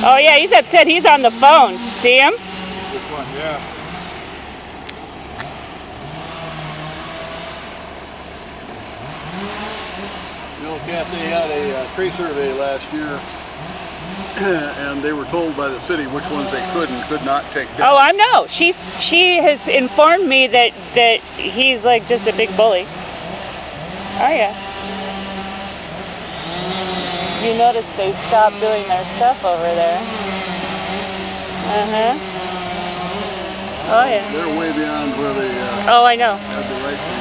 Oh yeah, he's upset. He's on the phone. See him? Which one? Yeah. You know, Kathy had a tree survey last year, and they were told by the city which ones they could and could not take down. Oh, I know. She has informed me that he's like just a big bully. Oh yeah. You notice they stopped doing their stuff over there. Uh-huh. Oh yeah. They're way beyond where they Oh, I know. had the right to